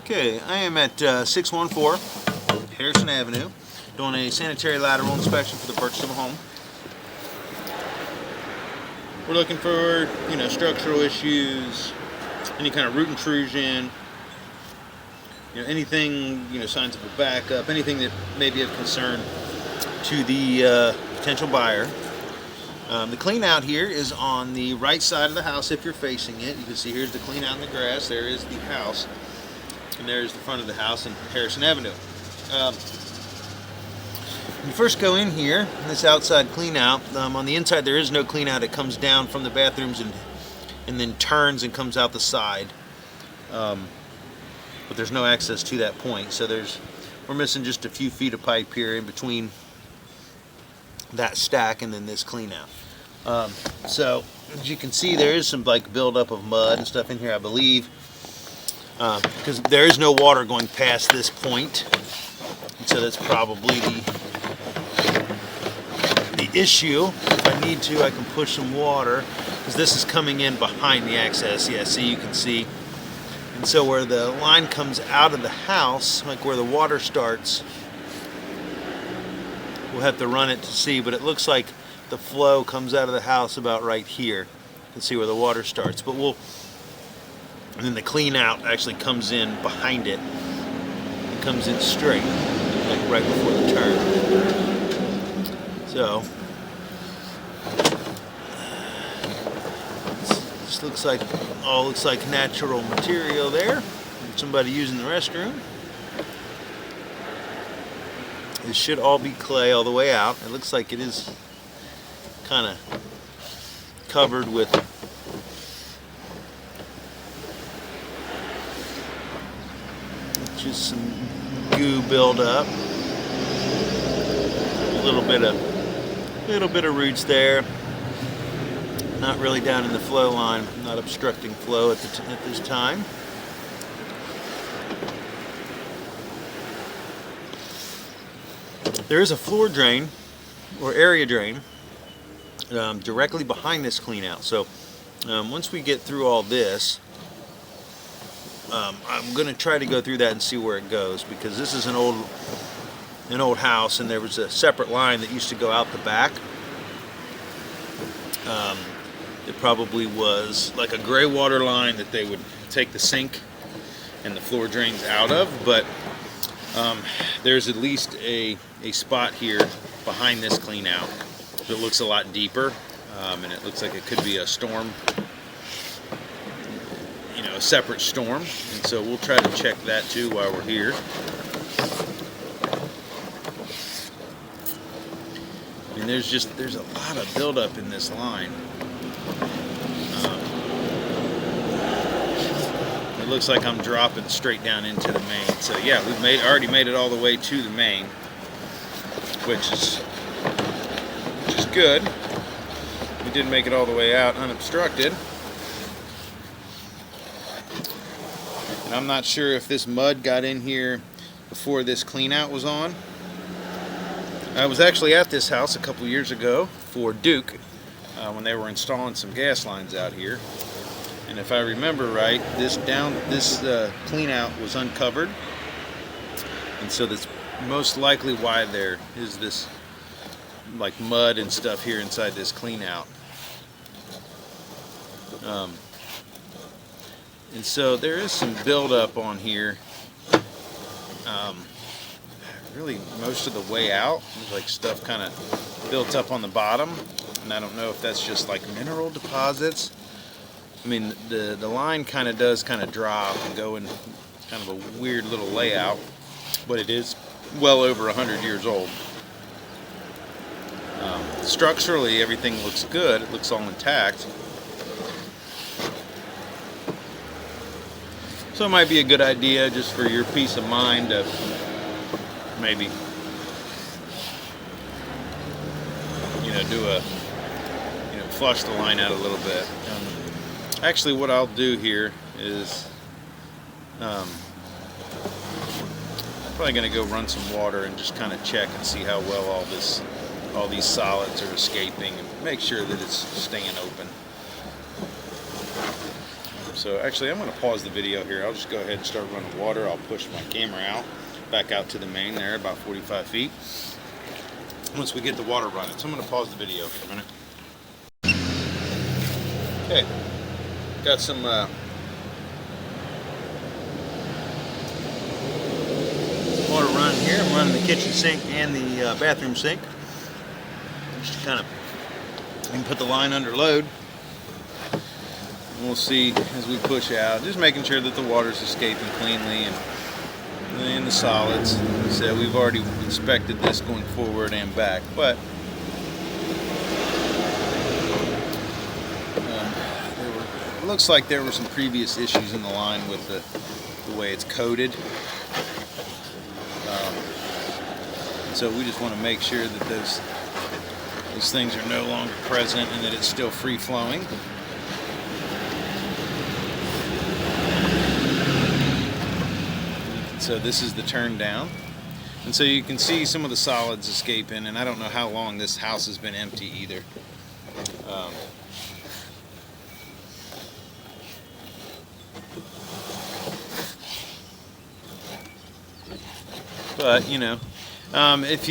Okay, I am at 614 Harrison Avenue doing a sanitary lateral inspection for the purchase of a home. We're looking for, structural issues, any kind of root intrusion, anything, signs of a backup, anything that may be of concern to the potential buyer. The clean out here is on the right side of the house if you're facing it. You can see here's the clean out in the grass, there is the house, and there's the front of the house in Harrison Avenue. When you first go in here, this outside clean out, on the inside there is no clean out. It comes down from the bathrooms and then turns and comes out the side. But there's no access to that point, so we're missing just a few feet of pipe here in between that stack and then this clean out. So as you can see, there is some buildup of mud and stuff in here, I believe, because there is no water going past this point, and so that's probably the issue. If I need to, I can push some water, because this is coming in behind the access. Yeah, see, you can see. And so where the line comes out of the house, like where the water starts, we'll have to run it to see, but it looks like the flow comes out of the house about right here. You can see where the water starts, but and then the clean out actually comes in behind it and comes in straight, like right before the turn. So this looks like natural material there. Somebody using the restroom. This should all be clay all the way out. It looks like it is kind of covered with just some goo buildup. A little bit of roots there. Not really down in the flow line. Not obstructing flow at this time. There is a floor drain or area drain directly behind this clean out. So once we get through all this, I'm going to try to go through that and see where it goes, because this is an old house, and there was a separate line that used to go out the back. It probably was like a gray water line that they would take the sink and the floor drains out of, but there's at least a spot here behind this clean out that looks a lot deeper, and it looks like it could be a storm, a separate storm, and so we'll try to check that too while we're here. And there's a lot of buildup in this line. It looks like I'm dropping straight down into the main. So yeah, we've already made it all the way to the main, which is good. We did make it all the way out unobstructed. And I'm not sure if this mud got in here before this clean out was on. I was actually at this house a couple years ago for Duke when they were installing some gas lines out here. And if I remember right, this clean out was uncovered, and so that's most likely why there is this like mud and stuff here inside this clean out. And so there is some buildup on here. Really most of the way out. There's like stuff kind of built up on the bottom, and I don't know if that's just like mineral deposits. I mean, the line does drop and go in kind of a weird little layout, but it is well over 100 years old. Structurally, everything looks good. It looks all intact. So it might be a good idea, just for your peace of mind, to maybe do flush the line out a little bit. Actually, what I'll do here is probably going to go run some water and just kind of check and see how well all these solids are escaping, and make sure that it's staying open. So actually, I'm going to pause the video here. I'll just go ahead and start running water. I'll push my camera out, back out to the main there, about 45 feet. Once we get the water running. So I'm going to pause the video for a minute. Okay, got some water running here. I'm running the kitchen sink and the bathroom sink. Just to kind of, you can put the line under load. And we'll see as we push out, just making sure that the water's escaping cleanly and the solids. Like I said, we've already inspected this going forward and back, but it looks like there were some previous issues in the line with the way it's coated. So we just want to make sure that those things are no longer present and that it's still free flowing. So this is the turn down, and so you can see some of the solids escaping, and I don't know how long this house has been empty either. But if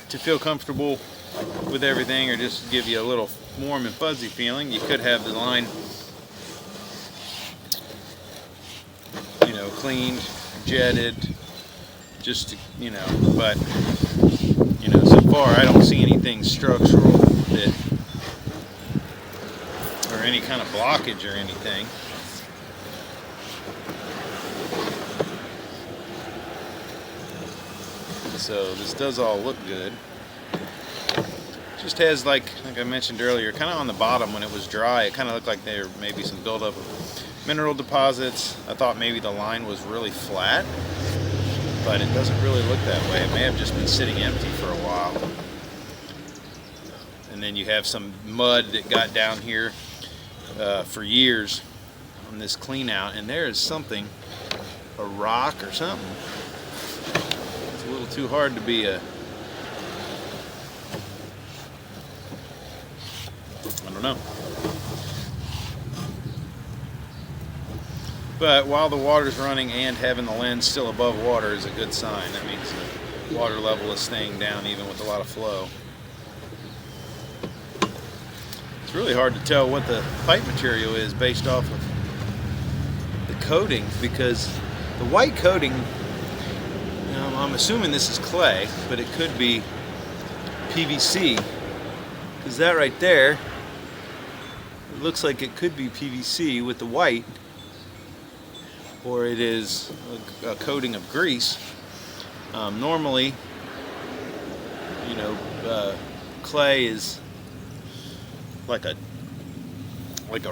to feel comfortable with everything, or just give you a little warm and fuzzy feeling, you could have the line cleaned, jetted, just to, but so far I don't see anything structural or any kind of blockage or anything. So this does all look good. Just has, like I mentioned earlier, kind of on the bottom when it was dry, it kind of looked like there may be some buildup of mineral deposits. I thought maybe the line was really flat, but it doesn't really look that way. It may have just been sitting empty for a while. And then you have some mud that got down here for years on this clean out, and there is something, a rock or something. It's a little too hard to be I don't know. But while the water's running and having the lens still above water is a good sign. That means the water level is staying down even with a lot of flow. It's really hard to tell what the pipe material is based off of the coating, because the white coating, I'm assuming this is clay, but it could be PVC, because that right there, it looks like it could be PVC with the white, or it is a coating of grease. Normally, clay is like a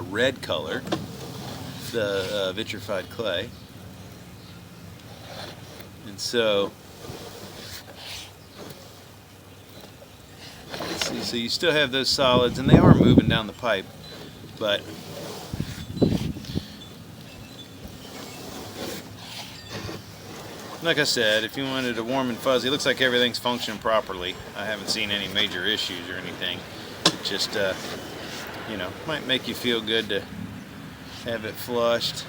red color, the vitrified clay, and so let's see. So you still have those solids, and they are moving down the pipe, but like I said, if you wanted a warm and fuzzy, it looks like everything's functioning properly. I haven't seen any major issues or anything. It just, might make you feel good to have it flushed.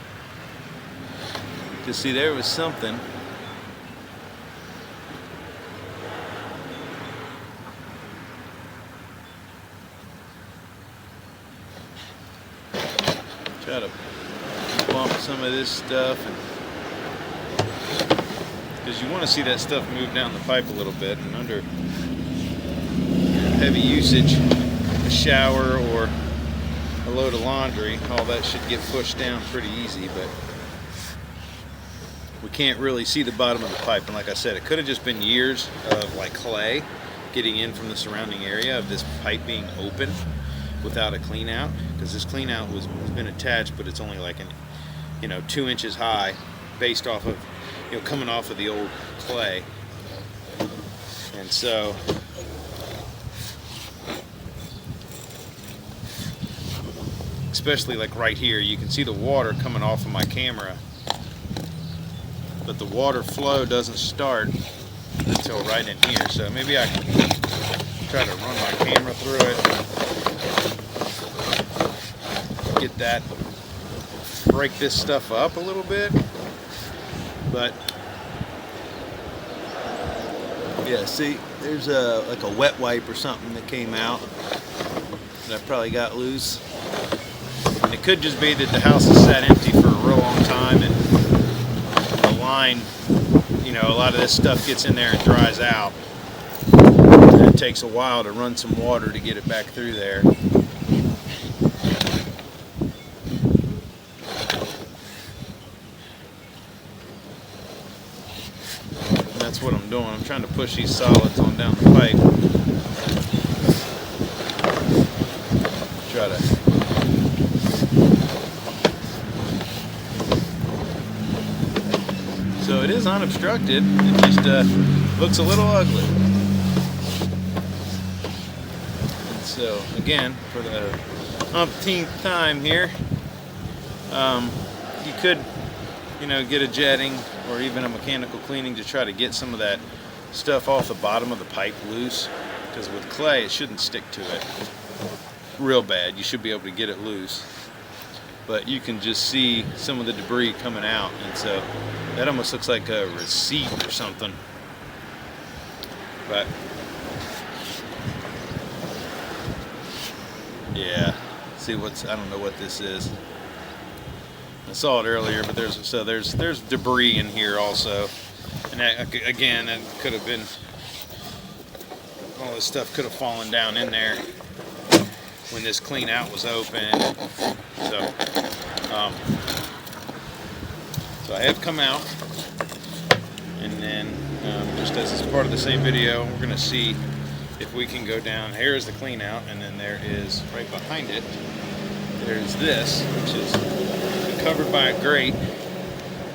Because see, there was something. Try to bump some of this stuff, because you want to see that stuff move down the pipe a little bit, and under heavy usage, a shower or a load of laundry, all that should get pushed down pretty easy, but we can't really see the bottom of the pipe. And like I said, it could have just been years of like clay getting in from the surrounding area of this pipe being open without a clean out, because this clean out has been attached, but it's only like 2 inches high, based off of coming off of the old clay. And so especially like right here, you can see the water coming off of my camera, but the water flow doesn't start until right in here. So maybe I can try to run my camera through it, get that break this stuff up a little bit, but yeah, see, there's like a wet wipe or something that came out that I probably got loose. And it could just be that the house has sat empty for a real long time, and the line, you know, a lot of this stuff gets in there and dries out. And it takes a while to run some water to get it back through there. And that's what I'm doing. I'm trying to push these solids on down the pipe. Try to So it is unobstructed, it just looks a little ugly. And so again, for the umpteenth time here, you could, you know, get a jetting or even a mechanical cleaning to try to get some of that stuff off the bottom of the pipe loose, because with clay it shouldn't stick to it real bad. You should be able to get it loose, but you can just see some of the debris coming out, and so that almost looks like a receipt or something. But yeah, see what's, I don't know what this is. I saw it earlier, but there's debris in here also, and that, again, that could have been, all this stuff could have fallen down in there when this clean out was open. So I have come out, and then just as it's part of the same video, we're going to see if we can go down. Here is the clean out, and then there is, right behind it, there's this, which is covered by a grate.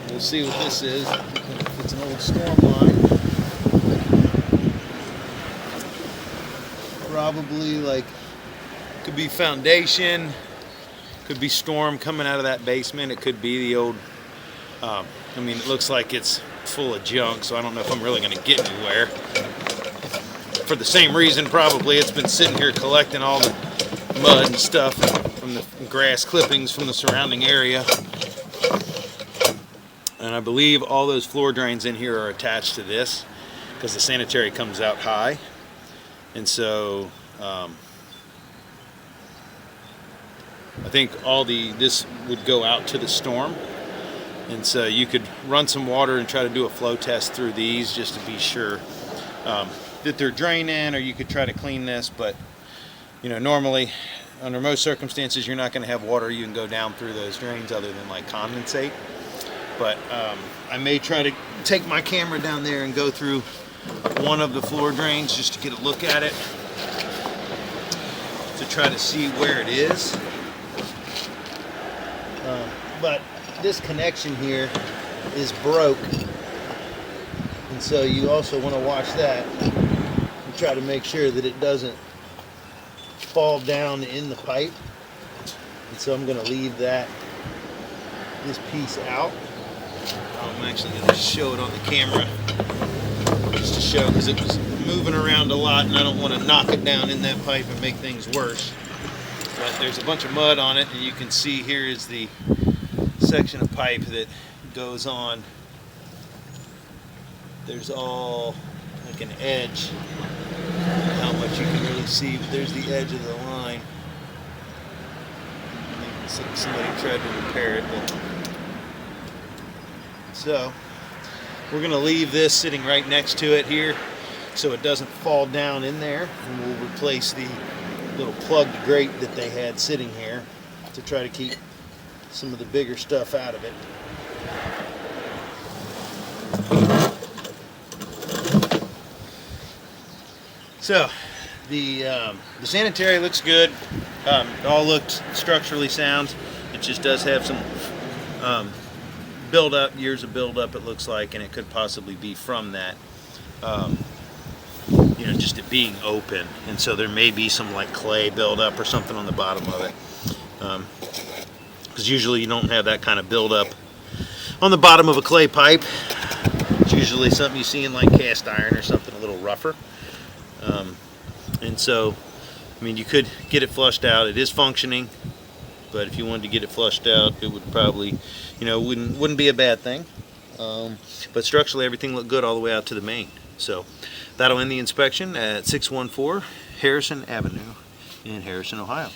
We'll see what this is. It's an old storm line. Probably like, could be foundation, could be storm coming out of that basement. It could be the old, I mean, it looks like it's full of junk, so I don't know if I'm really going to get anywhere. For the same reason, probably, it's been sitting here collecting all the mud and stuff from the grass clippings from the surrounding area. And I believe all those floor drains in here are attached to this, because the sanitary comes out high. And so I think this would go out to the storm, and so you could run some water and try to do a flow test through these just to be sure that they're draining, or you could try to clean this. But you know, normally under most circumstances you're not going to have water you can go down through those drains other than like condensate. But I may try to take my camera down there and go through one of the floor drains just to get a look at it, to try to see where it is. But this connection here is broke, and so you also want to watch that and try to make sure that it doesn't fall down in the pipe. And so I'm going to leave this piece out. I'm actually going to show it on the camera just to show, because it was moving around a lot and I don't want to knock it down in that pipe and make things worse. But there's a bunch of mud on it, and you can see here is the section of pipe that goes on. There's all like an edge, how much you can really see, but there's the edge of the line. Somebody tried to repair it, but so we're going to leave this sitting right next to it here so it doesn't fall down in there, and we'll replace the little plugged grate that they had sitting here to try to keep some of the bigger stuff out of it. So the sanitary looks good. It all looked structurally sound. It just does have some build-up, years of build-up, it looks like, and it could possibly be from that. You know, just it being open, and so there may be some like clay buildup or something on the bottom of it. Because usually you don't have that kind of buildup on the bottom of a clay pipe. It's usually something you see in like cast iron or something a little rougher. And so, I mean, you could get it flushed out. It is functioning, but if you wanted to get it flushed out, it would probably, wouldn't be a bad thing. But structurally, everything looked good all the way out to the main. So that'll end the inspection at 614 Harrison Avenue in Harrison, Ohio.